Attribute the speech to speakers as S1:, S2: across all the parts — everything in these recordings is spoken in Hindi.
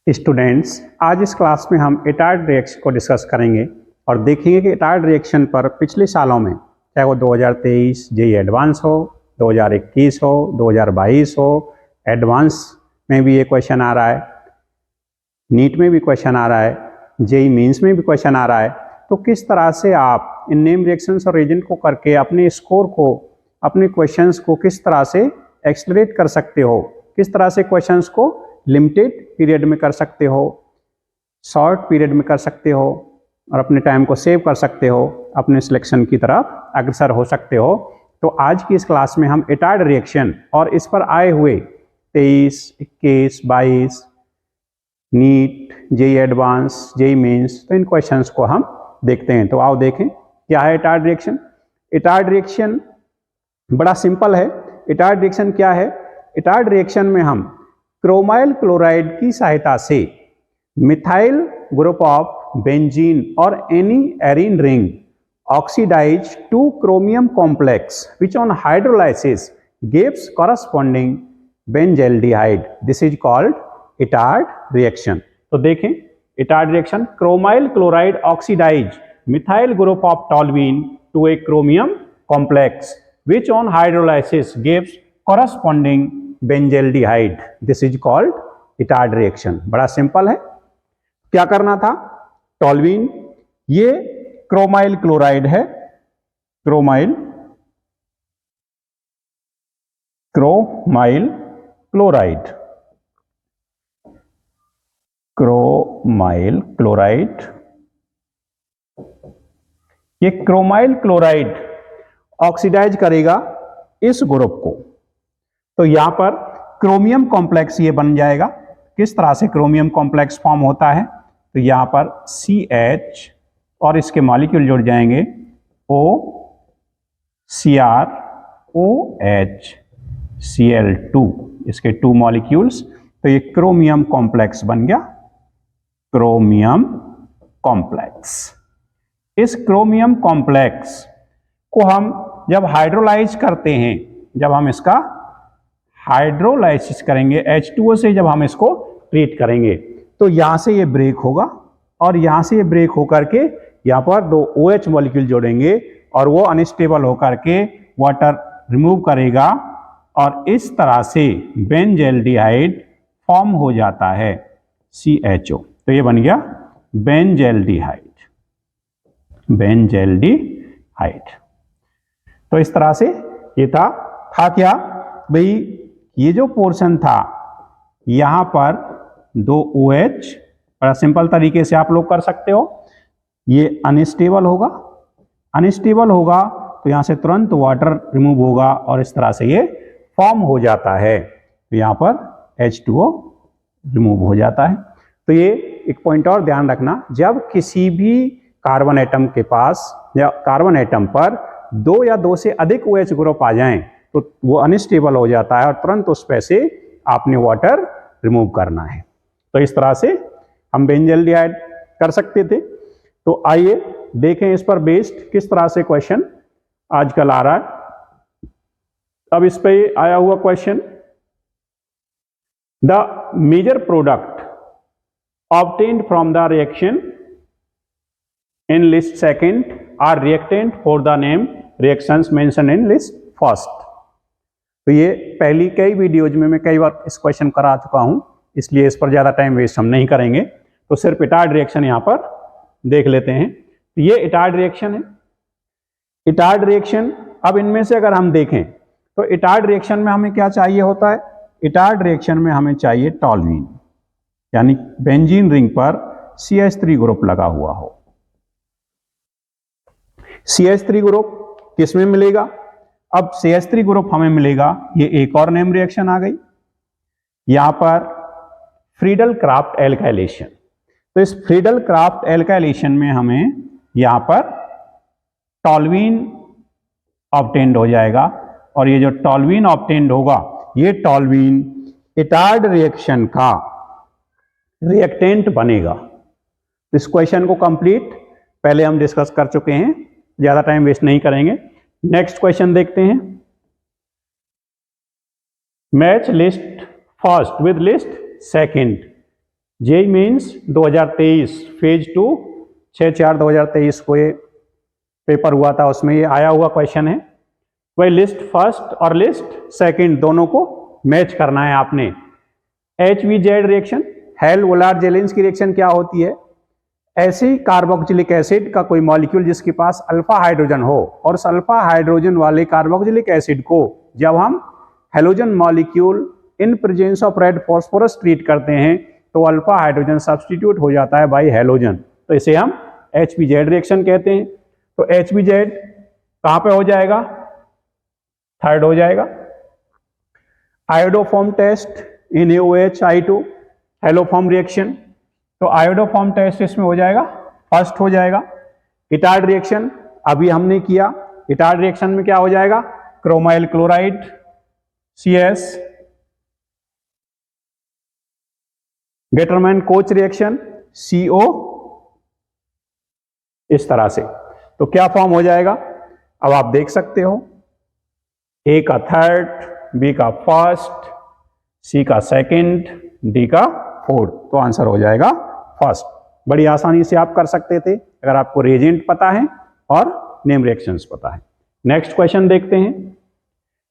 S1: स्टूडेंट्स, आज इस क्लास में हम एटायर्ड रिएक्शन को डिस्कस करेंगे और देखेंगे कि एटायर्ड रिएक्शन पर पिछले सालों में, चाहे वो 2023 जेईई एडवांस हो, 2021 हो, 2022 हो, एडवांस में भी ये क्वेश्चन आ रहा है, नीट में भी क्वेश्चन आ रहा है, जेईई मेंस में भी क्वेश्चन आ रहा है, तो किस तरह से आप इन नेम रिएक्शंस और एजेंट को करके अपने स्कोर को, अपने क्वेश्चंस को किस तरह से एक्सलरेट कर सकते हो, किस तरह से क्वेश्चंस को लिमिटेड पीरियड में कर सकते हो, शॉर्ट पीरियड में कर सकते हो और अपने टाइम को सेव कर सकते हो, अपने सिलेक्शन की तरफ अग्रसर हो सकते हो। तो आज की इस क्लास में हम एटायर्ड रिएक्शन और इस पर आए हुए 23, 21, 22 NEET, JEE advance, JEE mains, तो इन क्वेश्चंस को हम देखते हैं। तो आओ देखें क्या है एटायर्ड रिएक्शन। एटायर्ड रिएक्शन बड़ा सिंपल है। एटायर्ड रिएक्शन क्या है? एटायर्ड रिएक्शन में हम क्रोमाइल क्लोराइड की सहायता से मिथाइल ग्रुप ऑफ बेंजीन और any arene ring oxidise to chromium complex which on hydrolysis gives corresponding benzaldehyde. This is called Etard reaction. तो देखें Etard reaction, chromyl chloride oxidise methyl group of toluene to a chromium complex which on hydrolysis gives corresponding benzaldehyde. This is called Etard reaction. बड़ा सिंपल है। क्या करना था? टॉल्यूइन, ये क्रोमाइल क्लोराइड है, क्रोमाइल क्लोराइड, क्रोमाइल क्लोराइड, ये क्रोमाइल क्लोराइड ऑक्सीडाइज करेगा इस ग्रुप को, तो यहां पर क्रोमियम कॉम्प्लेक्स ये बन जाएगा। किस तरह से क्रोमियम कॉम्प्लेक्स फॉर्म होता है? तो यहां पर CH और इसके मॉलिक्यूल जुड़ जाएंगे O CR OH Cl2, इसके 2 मॉलिक्यूल्स, तो ये क्रोमियम कॉम्प्लेक्स बन गया, क्रोमियम कॉम्प्लेक्स। इस क्रोमियम कॉम्प्लेक्स को हम जब हाइड्रोलाइज करते हैं, जब हम इसका हाइड्रोलाइसिस करेंगे H2O से, जब हम इसको ट्रीट करेंगे, तो यहां से ये ब्रेक होगा और यहां से ये ब्रेक होकर के यहां पर 2 OH मॉलिक्यूल जोड़ेंगे और वो अनस्टेबल होकर के वाटर रिमूव करेगा और इस तरह से बेंजल्डिहाइड फॉर्म हो जाता है, CHO। तो ये बन गया बेंजल्डिहाइड, बेंजल्डिहाइड। तो इस तरह से ये था क्या भाई, ये जो पोर्शन था यहां पर 2 OH, बड़ा सिंपल तरीके से आप लोग कर सकते हो, ये अनस्टेबल होगा, अनस्टेबल होगा तो यहां से तुरंत वाटर रिमूव होगा और इस तरह से ये फॉर्म हो जाता है, तो यहां पर H2O रिमूव हो जाता है। तो ये एक पॉइंट और ध्यान रखना, जब किसी भी कार्बन एटम के पास या कार्बन एटम पर 2 या 2 से अधिक OH ग्रुप आ जाएं तो वो अनस्टेबल हो जाता है और तुरंत उस पे से आपने वाटर रिमूव करना है। तो इस तरह से हम बेंजल्डिहाइड कर सकते थे। तो आइए देखें इस पर बेस्ड किस तरह से क्वेश्चन आजकल आ रहा है। अब इस पे आया हुआ question, the major product obtained from the reaction in list second are reactant for the name reactions mentioned in list first। तो ये पहली कई वीडियोज में मैं कई बार इस क्वेश्चन करा चुका हूं, इसलिए इस पर ज़्यादा टाइम वेस्ट हम नहीं करेंगे। तो सिर्फ एटायर्ड रिएक्शन यहाँ पर देख लेते हैं। तो ये एटायर्ड रिएक्शन है। एटायर्ड रिएक्शन, अब इनमें से अगर हम देखें तो एटायर्ड रिएक्शन में हमें क्या चाहिए होता है? एटायर्ड रिएक्शन में हमें चाहिए टॉल्यूइन, यानी बेंजीन रिंग पर CH3 ग्रुप लगा हुआ हो। CH3 ग्रुप किस में मिलेगा? अब CH3 ग्रुप हमें मिलेगा, ये एक और नेम रिएक्शन आ गई यहां पर, फ्रीडल क्राफ्ट एल्काइलेशन। तो इस फ्रीडल क्राफ्ट एल्काइलेशन में हमें यहां पर टॉल्यूइन ऑब्टेन्ड हो जाएगा और ये जो टॉल्यूइन ऑब्टेन्ड होगा, ये टॉल्यूइन एटायर्ड रिएक्शन का रिएक्टेंट बनेगा। इस क्वेश्चन को कंप्लीट पहले हम डिस्कस कर चुके हैं, ज्यादा टाइम वेस्ट नहीं करेंगे। नेक्स्ट क्वेश्चन देखते हैं। Match list first with list second JEE means 2023 phase 2 6/4/2023 को ये पेपर हुआ था, उसमें ये आया हुआ क्वेश्चन है। वही लिस्ट फर्स्ट और लिस्ट सेकंड दोनों को मैच करना है आपने। HVZ reaction, Hell Volhard Zelinsky reaction क्या होती है? ऐसी कार्बोक्सिलिक एसिड का कोई मॉलिक्यूल जिसके पास अल्फा हाइड्रोजन हो, और उस अल्फा हाइड्रोजन वाले कार्बोक्सिलिक एसिड को जब हम halogen molecule in presence of red phosphorus treat करते हैं तो अल्फा हाइड्रोजन सब्स्टिट्यूट हो जाता है बाई हेलोजन, तो इसे हम HVZ रिएक्शन कहते हैं। तो HVZ कहां पे हो जाएगा? थर्ड हो जाएगा। आयोडोफॉर्म टेस्ट इन OH-I2 हेलोफॉर्म रिएक्शन, तो आयोडोफॉर्म टेस्ट इसमें हो जाएगा फर्स्ट हो जाएगा। इटार्ड रिएक्शन अभी हमने किया, इटार्ड रिएक्शन में क्या हो जाएगा? Chromyl chloride CS, Gattermann coach reaction CO, इस तरह से। तो क्या फॉर्म हो जाएगा? अब आप देख सकते हो, A का थर्ड, B का फर्स्ट, C का सेकंड, D का फोर्थ, तो आंसर हो जाएगा फर्स्ट। बड़ी आसानी से आप कर सकते थे अगर आपको रिएजेंट पता है और नेम रिएक्शंस पता है। नेक्स्ट क्वेश्चन देखते हैं।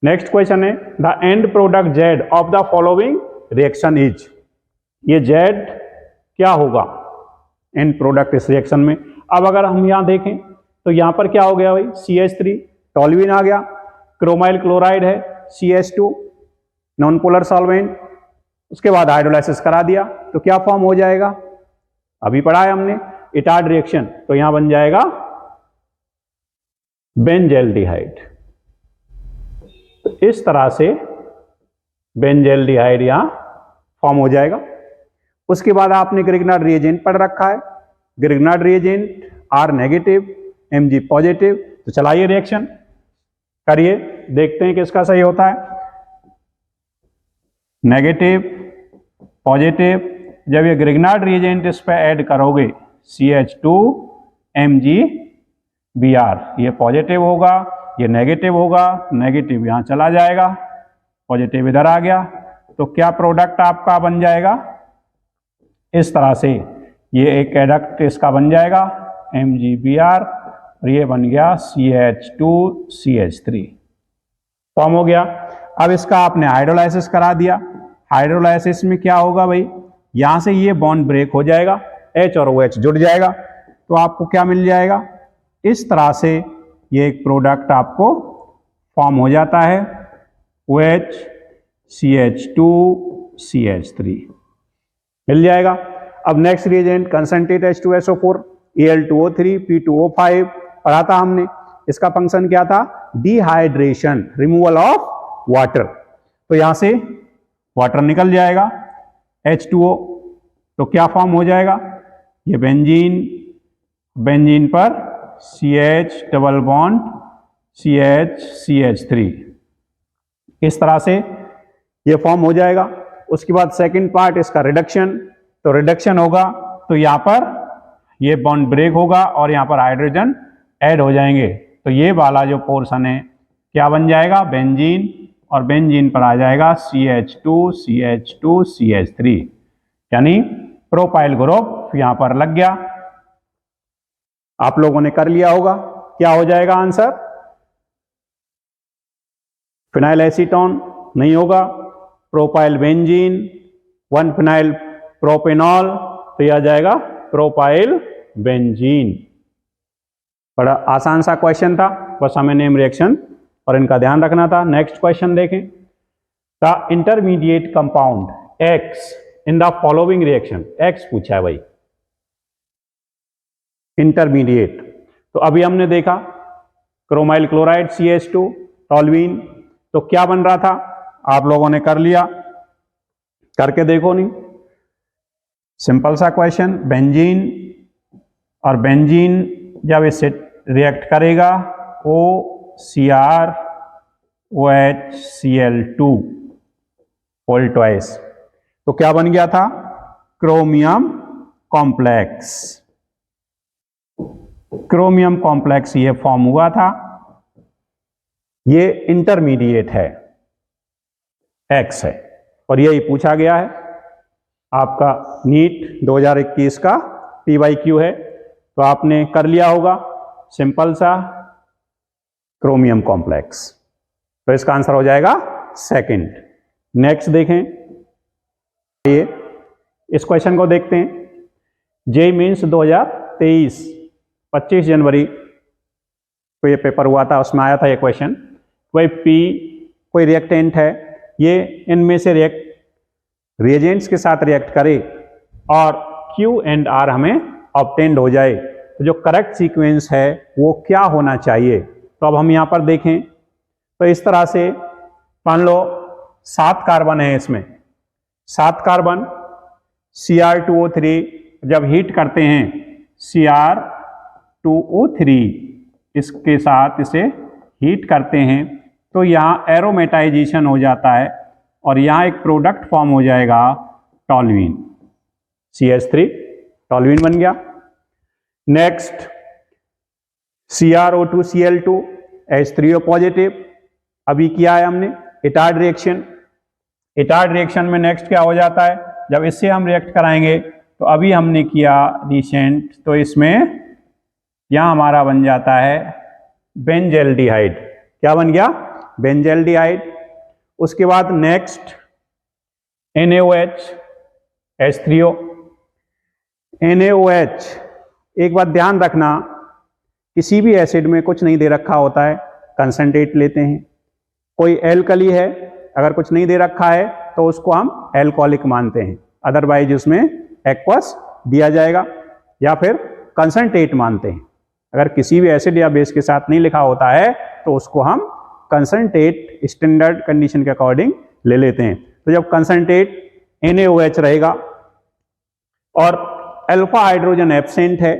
S1: नेक्स्ट क्वेश्चन है the end product Z of the following reaction is. ये Z क्या होगा एंड प्रोडक्ट इस रिएक्शन में? अब अगर हम यहां देखें तो यहां पर क्या हो गया भाई? CH3 टॉल्यूइन आ गया, क्रोमाइल क्लोराइड है CH2 नॉन पोलर सॉल्वेंट, उसके बाद हाइड्रोलाइसिस करा दिया तो क्या फॉर्म हो जाएगा? अभी पढ़ा है हमने इटार्ड रिएक्शन, तो यहां बन जाएगा बेंजेल्डिहाइड। तो इस तरह से बेंजेल्डिहाइड यहां फॉर्म हो जाएगा। उसके बाद आपने ग्रिग्नार्ड रिएजेंट पढ़ रखा है, Grignard reagent R negative Mg positive, तो चलाइए रिएक्शन करिए, देखते हैं किसका सही होता है। नेगेटिव पॉजिटिव, जब ये ग्रिग्नार्ड रिएजेंट इस पे ऐड करोगे CH2 MgBr, ये पॉजिटिव होगा, ये नेगेटिव होगा, नेगेटिव यहां चला जाएगा, पॉजिटिव इधर आ गया, तो क्या प्रोडक्ट आपका बन जाएगा? इस तरह से ये एक एडक्ट इसका बन जाएगा MgBr, और ये बन गया CH2CH3 फॉर्म हो गया। अब इसका आपने हाइड्रोलाइसिस करा दिया, हाइड्रोलाइसिस में क्या होगा भाई? यहां से ये बॉन्ड ब्रेक हो जाएगा, H और OH जुड़ जाएगा, तो आपको क्या मिल जाएगा? इस तरह से ये एक प्रोडक्ट आपको फॉर्म हो जाता है OH CH2CH3 मिल जाएगा। अब next reagent concentrate H2SO4 Al2O3 P2O5 पढ़ा था हमने, इसका फंक्शन क्या था? डिहाइड्रेशन, रिमूवल ऑफ वाटर, तो यहां से वाटर निकल जाएगा H2O, तो क्या फॉर्म हो जाएगा? ये बेंजीन, बेंजीन पर CH डबल बॉन्ड CH3, इस तरह से ये फॉर्म हो जाएगा। उसके बाद सेकंड पार्ट इसका रिडक्शन, तो रिडक्शन होगा तो यहां पर ये बॉन्ड ब्रेक होगा और यहां पर हाइड्रोजन ऐड हो जाएंगे, तो ये वाला जो पोर्शन है क्या बन जाएगा? बेंजीन, और बेंजीन पर आ जाएगा CH2CH2CH3, यानी प्रोपाइल ग्रुप यहां पर लग गया। आप लोगों ने कर लिया होगा, क्या हो जाएगा आंसर? फिनाइल एसीटोन नहीं होगा, प्रोपाइल बेंजीन, 1 फिनाइल प्रोपेनॉल, तो यह आ जाएगा प्रोपाइल बेंजीन। बड़ा आसान सा क्वेश्चन था, बस हमें नेम रिएक्शन और इनका ध्यान रखना था। नेक्स्ट क्वेश्चन देखें, the intermediate compound X in the following reaction, X पूछा है भाई, इंटरमीडिएट। तो अभी हमने देखा क्रोमाइल क्लोराइड CH2 टॉल्यूइन, तो क्या बन रहा था? आप लोगों ने कर लिया, करके देखो नहीं, सिंपल सा क्वेश्चन, बेंजीन और बेंजीन जब इससे रिएक्ट करेगा OCr OHCl2 होल ट्वाइस, तो क्या बन गया था? क्रोमियम कॉम्प्लेक्स, क्रोमियम कॉम्प्लेक्स ये फॉर्म हुआ था। ये इंटरमीडिएट है, X है, और यही पूछा गया है। आपका नीट 2021 का PYQ है, तो आपने कर लिया होगा सिंपल सा क्रोमियम कॉम्प्लेक्स, तो इसका आंसर हो जाएगा सेकंड। नेक्स्ट देखें, ये इस क्वेश्चन को देखते हैं। जेईई मेंस 2023 25 जनवरी को ये पेपर हुआ था, उसमें आया था ये क्वेश्चन। कोई रिएक्टेंट है, ये इनमें से रिएजेंट्स के साथ रिएक्ट करे और Q एंड R हमें ऑब्टेन्ड हो जाए, तो जो करेक्ट सीक्वेंस है वो क्या होना चाहिए। तो अब हम यहाँ पर देखें तो इस तरह से मान लो 7 कार्बन है, इसमें 7 कार्बन Cr2O3 जब हीट करते हैं Cr2O3 इसके साथ इसे हीट करते हैं तो यहाँ एरोमेटाइजेशन हो जाता है और यहाँ एक प्रोडक्ट फॉर्म हो जाएगा टॉल्यूइन, CH3 टॉल्यूइन बन गया। नेक्स्ट CrO2Cl2 H3O पॉजिटिव, अभी किया है हमने इटार्ड रिएक्शन। इटार्ड रिएक्शन में नेक्स्ट क्या हो जाता है, जब इससे हम रिएक्ट कराएंगे तो अभी हमने किया रिसेंट, तो इसमें यहाँ हमारा बन जाता है बेंजल्डिहाइड। क्या बन गया, बेंजल्डिहाइड। उसके बाद नेक्स्ट NaOH H3O। NaOH, एक बात ध्यान रखना, किसी भी एसिड में कुछ नहीं दे रखा होता है, कंसंट्रेट लेते हैं। कोई एल्कली है, अगर कुछ नहीं दे रखा है तो उसको हम एल्कोहलिक मानते हैं, अदरवाइज उसमें एक्वस दिया जाएगा या फिर कंसंट्रेट मानते हैं। अगर किसी भी एसिड या बेस के साथ नहीं लिखा होता है तो उसको हम कंसंट्रेट स्टैंडर्ड कंडीशन के अकॉर्डिंग ले लेते हैं। तो जब कंसंट्रेट NaOH रहेगा और अल्फा हाइड्रोजन एब्सेंट है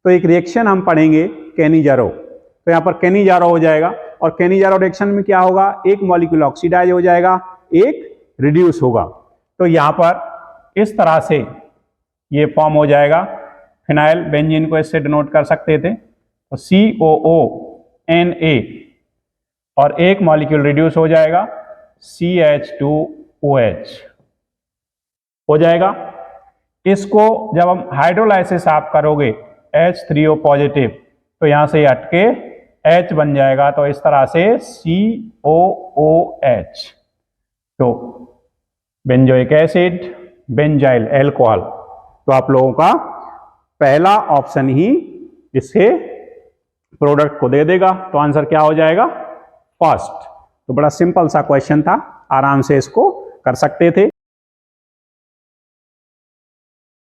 S1: तो एक रिएक्शन हम पढ़ेंगे केनिजारो, तो यहाँ पर केनिजारो हो जाएगा और केनिजारो रिएक्शन में क्या होगा, एक मॉलिक्यूल ऑक्सीडाइज हो जाएगा, एक रिड्यूस होगा। तो यहाँ पर इस तरह से ये फॉर्म हो जाएगा। फिनाइल बेंजीन को इससे डिनोट कर सकते थे, तो COONA और एक मॉलिक्यूल रिड्यूस हो जाएगा CH2OH हो जाएगा। इसको जब हम हाइड्रोलाइसिस आप करोगे H3O पॉजिटिव तो यहां से हटके H बन जाएगा, तो इस तरह से COOH, तो बेंजोइक एसिड, बेंजाइल एल्कोहल। तो आप लोगों का पहला ऑप्शन ही इससे प्रोडक्ट को दे देगा, तो आंसर क्या हो जाएगा, फर्स्ट। तो बड़ा सिंपल सा क्वेश्चन था, आराम से इसको कर सकते थे।